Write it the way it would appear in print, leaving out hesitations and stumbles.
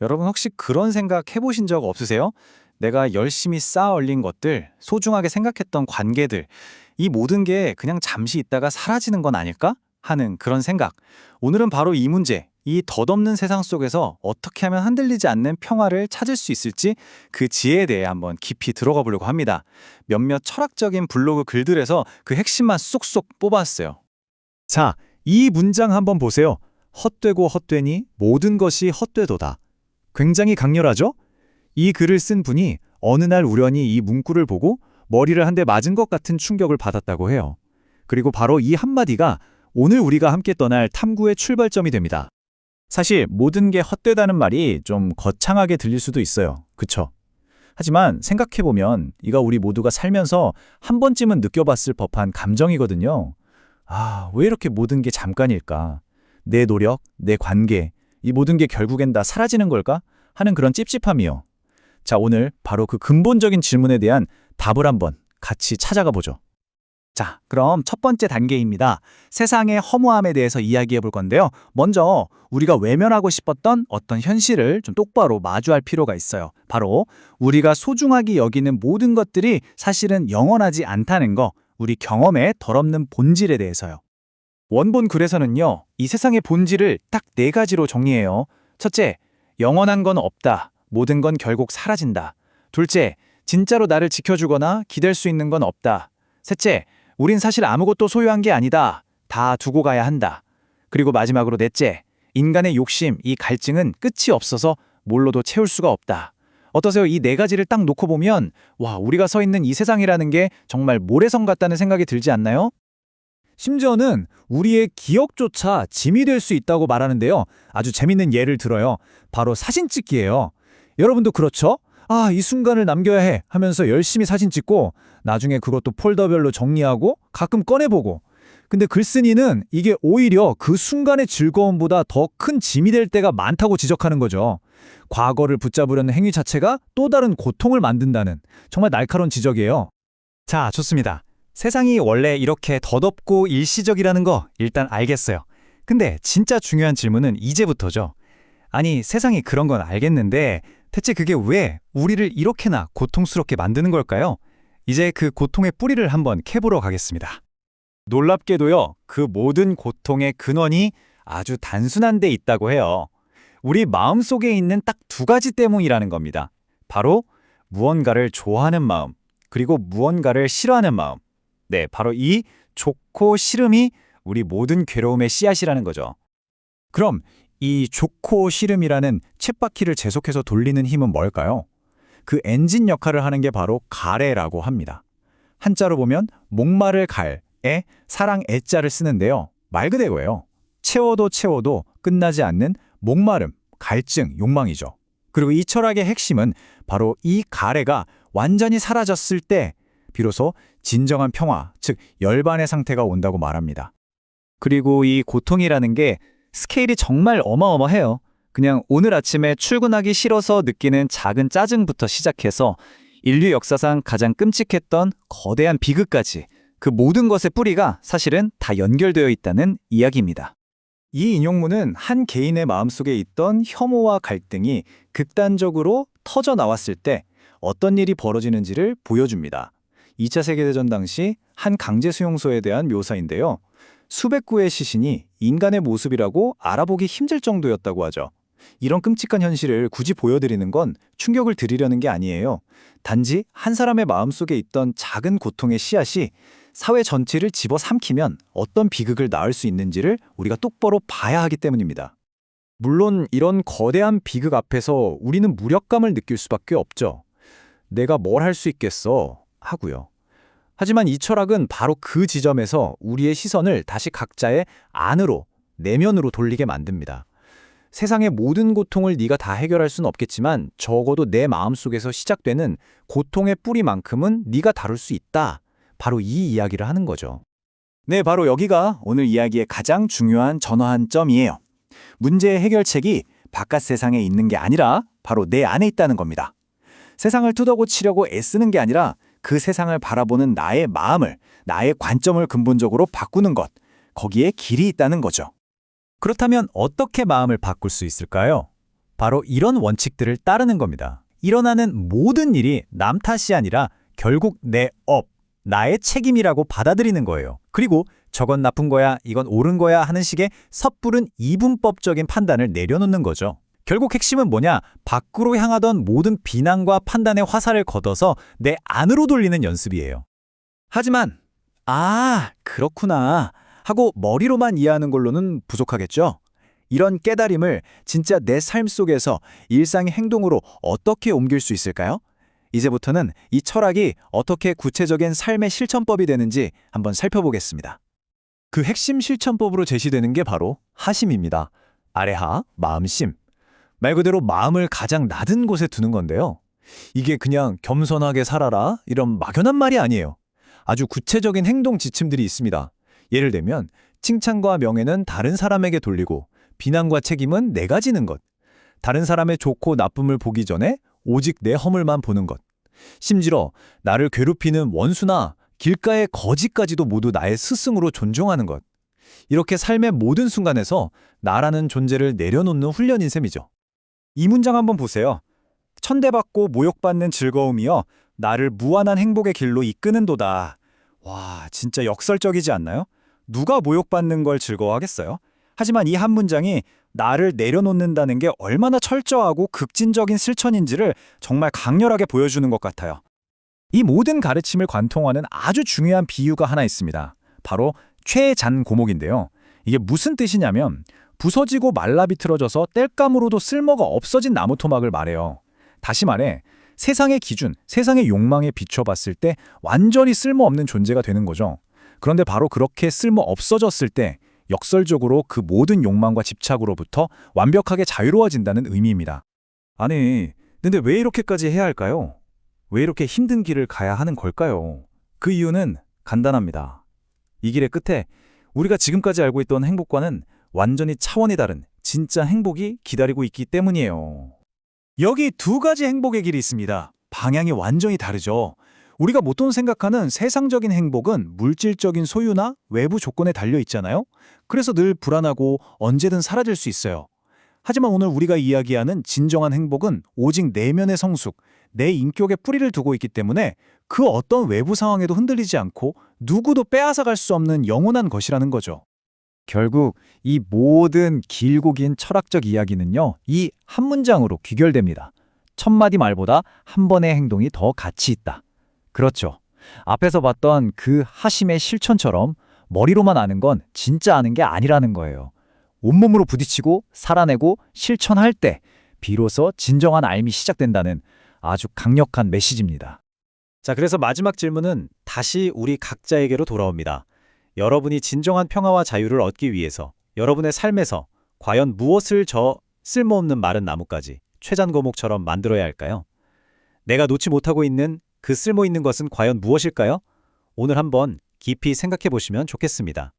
여러분 혹시 그런 생각 해보신 적 없으세요? 내가 열심히 쌓아 올린 것들, 소중하게 생각했던 관계들, 이 모든 게 그냥 잠시 있다가 사라지는 건 아닐까? 하는 그런 생각. 오늘은 바로 이 문제, 이 덧없는 세상 속에서 어떻게 하면 흔들리지 않는 평화를 찾을 수 있을지 그 지혜에 대해 한번 깊이 들어가 보려고 합니다. 몇몇 철학적인 블로그 글들에서 그 핵심만 쏙쏙 뽑았어요. 자, 이 문장 한번 보세요. 헛되고 헛되니 모든 것이 헛되도다. 굉장히 강렬하죠? 이 글을 쓴 분이 어느 날 우연히 이 문구를 보고 머리를 한 대 맞은 것 같은 충격을 받았다고 해요. 그리고 바로 이 한마디가 오늘 우리가 함께 떠날 탐구의 출발점이 됩니다. 사실 모든 게 헛되다는 말이 좀 거창하게 들릴 수도 있어요. 그쵸? 하지만 생각해보면 이거 우리 모두가 살면서 한 번쯤은 느껴봤을 법한 감정이거든요. 아, 왜 이렇게 모든 게 잠깐일까? 내 노력, 내 관계, 이 모든 게 결국엔 다 사라지는 걸까? 하는 그런 찝찝함이요. 자, 오늘 바로 그 근본적인 질문에 대한 답을 한번 같이 찾아가 보죠. 자, 그럼 첫 번째 단계입니다. 세상의 허무함에 대해서 이야기해 볼 건데요. 먼저 우리가 외면하고 싶었던 어떤 현실을 좀 똑바로 마주할 필요가 있어요. 바로 우리가 소중하게 여기는 모든 것들이 사실은 영원하지 않다는 거, 우리 경험의 덜없는 본질에 대해서요. 원본 글에서는요, 이 세상의 본질을 딱 네 가지로 정리해요. 첫째, 영원한 건 없다. 모든 건 결국 사라진다. 둘째, 진짜로 나를 지켜주거나 기댈 수 있는 건 없다. 셋째, 우린 사실 아무것도 소유한 게 아니다. 다 두고 가야 한다. 그리고 마지막으로 넷째, 인간의 욕심, 이 갈증은 끝이 없어서 뭘로도 채울 수가 없다. 어떠세요? 이 네 가지를 딱 놓고 보면 와, 우리가 서 있는 이 세상이라는 게 정말 모래성 같다는 생각이 들지 않나요? 심지어는 우리의 기억조차 짐이 될 수 있다고 말하는데요. 아주 재밌는 예를 들어요. 바로 사진 찍기예요. 여러분도 그렇죠? 아, 이 순간을 남겨야 해 하면서 열심히 사진 찍고 나중에 그것도 폴더별로 정리하고 가끔 꺼내보고. 근데 글쓴이는 이게 오히려 그 순간의 즐거움보다 더 큰 짐이 될 때가 많다고 지적하는 거죠. 과거를 붙잡으려는 행위 자체가 또 다른 고통을 만든다는 정말 날카로운 지적이에요. 자, 좋습니다. 세상이 원래 이렇게 덧없고 일시적이라는 거 일단 알겠어요. 근데 진짜 중요한 질문은 이제부터죠. 아니, 세상이 그런 건 알겠는데 대체 그게 왜 우리를 이렇게나 고통스럽게 만드는 걸까요? 이제 그 고통의 뿌리를 한번 캐보러 가겠습니다. 놀랍게도요, 그 모든 고통의 근원이 아주 단순한 데 있다고 해요. 우리 마음속에 있는 딱 두 가지 때문이라는 겁니다. 바로 무언가를 좋아하는 마음, 그리고 무언가를 싫어하는 마음. 네, 바로 이 좋고 싫음이 우리 모든 괴로움의 씨앗이라는 거죠. 그럼 이 좋고 싫음이라는 쳇바퀴를 계속해서 돌리는 힘은 뭘까요? 그 엔진 역할을 하는 게 바로 가래라고 합니다. 한자로 보면 목마를 갈에 사랑 애자를 쓰는데요. 말 그대로예요. 채워도 채워도 끝나지 않는 목마름, 갈증, 욕망이죠. 그리고 이 철학의 핵심은 바로 이 가래가 완전히 사라졌을 때 비로소 진정한 평화, 즉 열반의 상태가 온다고 말합니다. 그리고 이 고통이라는 게 스케일이 정말 어마어마해요. 그냥 오늘 아침에 출근하기 싫어서 느끼는 작은 짜증부터 시작해서 인류 역사상 가장 끔찍했던 거대한 비극까지 그 모든 것의 뿌리가 사실은 다 연결되어 있다는 이야기입니다. 이 인용문은 한 개인의 마음속에 있던 혐오와 갈등이 극단적으로 터져 나왔을 때 어떤 일이 벌어지는지를 보여줍니다. 2차 세계대전 당시 한 강제 수용소에 대한 묘사인데요. 수백 구의 시신이 인간의 모습이라고 알아보기 힘들 정도였다고 하죠. 이런 끔찍한 현실을 굳이 보여드리는 건 충격을 드리려는 게 아니에요. 단지 한 사람의 마음속에 있던 작은 고통의 씨앗이 사회 전체를 집어삼키면 어떤 비극을 낳을 수 있는지를 우리가 똑바로 봐야 하기 때문입니다. 물론 이런 거대한 비극 앞에서 우리는 무력감을 느낄 수밖에 없죠. 내가 뭘 할 수 있겠어 하고요. 하지만 이 철학은 바로 그 지점에서 우리의 시선을 다시 각자의 안으로, 내면으로 돌리게 만듭니다. 세상의 모든 고통을 네가 다 해결할 수는 없겠지만 적어도 내 마음속에서 시작되는 고통의 뿌리만큼은 네가 다룰 수 있다. 바로 이 이야기를 하는 거죠. 네, 바로 여기가 오늘 이야기의 가장 중요한 전환 점이에요. 문제의 해결책이 바깥 세상에 있는 게 아니라 바로 내 안에 있다는 겁니다. 세상을 뜯어고치려고 애쓰는 게 아니라 그 세상을 바라보는 나의 마음을, 나의 관점을 근본적으로 바꾸는 것, 거기에 길이 있다는 거죠. 그렇다면 어떻게 마음을 바꿀 수 있을까요? 바로 이런 원칙들을 따르는 겁니다. 일어나는 모든 일이 남 탓이 아니라 결국 내 업, 나의 책임이라고 받아들이는 거예요. 그리고 저건 나쁜 거야, 이건 옳은 거야 하는 식의 섣부른 이분법적인 판단을 내려놓는 거죠. 결국 핵심은 뭐냐? 밖으로 향하던 모든 비난과 판단의 화살을 걷어서 내 안으로 돌리는 연습이에요. 하지만 그렇구나 하고 머리로만 이해하는 걸로는 부족하겠죠? 이런 깨달음을 진짜 내 삶 속에서 일상의 행동으로 어떻게 옮길 수 있을까요? 이제부터는 이 철학이 어떻게 구체적인 삶의 실천법이 되는지 한번 살펴보겠습니다. 그 핵심 실천법으로 제시되는 게 바로 하심입니다. 아래하, 마음심. 말 그대로 마음을 가장 낮은 곳에 두는 건데요. 이게 그냥 겸손하게 살아라 이런 막연한 말이 아니에요. 아주 구체적인 행동 지침들이 있습니다. 예를 들면 칭찬과 명예는 다른 사람에게 돌리고 비난과 책임은 내가 지는 것. 다른 사람의 좋고 나쁨을 보기 전에 오직 내 허물만 보는 것. 심지어 나를 괴롭히는 원수나 길가의 거지까지도 모두 나의 스승으로 존중하는 것. 이렇게 삶의 모든 순간에서 나라는 존재를 내려놓는 훈련인 셈이죠. 이 문장 한번 보세요. 천대받고 모욕받는 즐거움이여 나를 무한한 행복의 길로 이끄는도다. 와, 진짜 역설적이지 않나요? 누가 모욕받는 걸 즐거워하겠어요? 하지만 이 한 문장이 나를 내려놓는다는 게 얼마나 철저하고 극진적인 실천인지를 정말 강렬하게 보여주는 것 같아요. 이 모든 가르침을 관통하는 아주 중요한 비유가 하나 있습니다. 바로 최잔고목인데요. 이게 무슨 뜻이냐면 부서지고 말라비틀어져서 땔감으로도 쓸모가 없어진 나무 토막을 말해요. 다시 말해 세상의 기준, 세상의 욕망에 비춰봤을 때 완전히 쓸모없는 존재가 되는 거죠. 그런데 바로 그렇게 쓸모 없어졌을 때 역설적으로 그 모든 욕망과 집착으로부터 완벽하게 자유로워진다는 의미입니다. 아니, 근데 왜 이렇게까지 해야 할까요? 왜 이렇게 힘든 길을 가야 하는 걸까요? 그 이유는 간단합니다. 이 길의 끝에 우리가 지금까지 알고 있던 행복과는 완전히 차원이 다른 진짜 행복이 기다리고 있기 때문이에요. 여기 두 가지 행복의 길이 있습니다. 방향이 완전히 다르죠. 우리가 보통 생각하는 세상적인 행복은 물질적인 소유나 외부 조건에 달려 있잖아요. 그래서 늘 불안하고 언제든 사라질 수 있어요. 하지만 오늘 우리가 이야기하는 진정한 행복은 오직 내면의 성숙, 내 인격에 뿌리를 두고 있기 때문에 그 어떤 외부 상황에도 흔들리지 않고 누구도 빼앗아갈 수 없는 영원한 것이라는 거죠. 결국 이 모든 길고 긴 철학적 이야기는요, 이 한 문장으로 귀결됩니다. 첫 마디 말보다 한 번의 행동이 더 가치 있다. 그렇죠. 앞에서 봤던 그 하심의 실천처럼 머리로만 아는 건 진짜 아는 게 아니라는 거예요. 온몸으로 부딪히고 살아내고 실천할 때 비로소 진정한 알미 시작된다는 아주 강력한 메시지입니다. 자, 그래서 마지막 질문은 다시 우리 각자에게로 돌아옵니다. 여러분이 진정한 평화와 자유를 얻기 위해서 여러분의 삶에서 과연 무엇을 저 쓸모없는 마른 나무까지 최잔고목처럼 만들어야 할까요? 내가 놓지 못하고 있는 그 쓸모 있는 것은 과연 무엇일까요? 오늘 한번 깊이 생각해 보시면 좋겠습니다.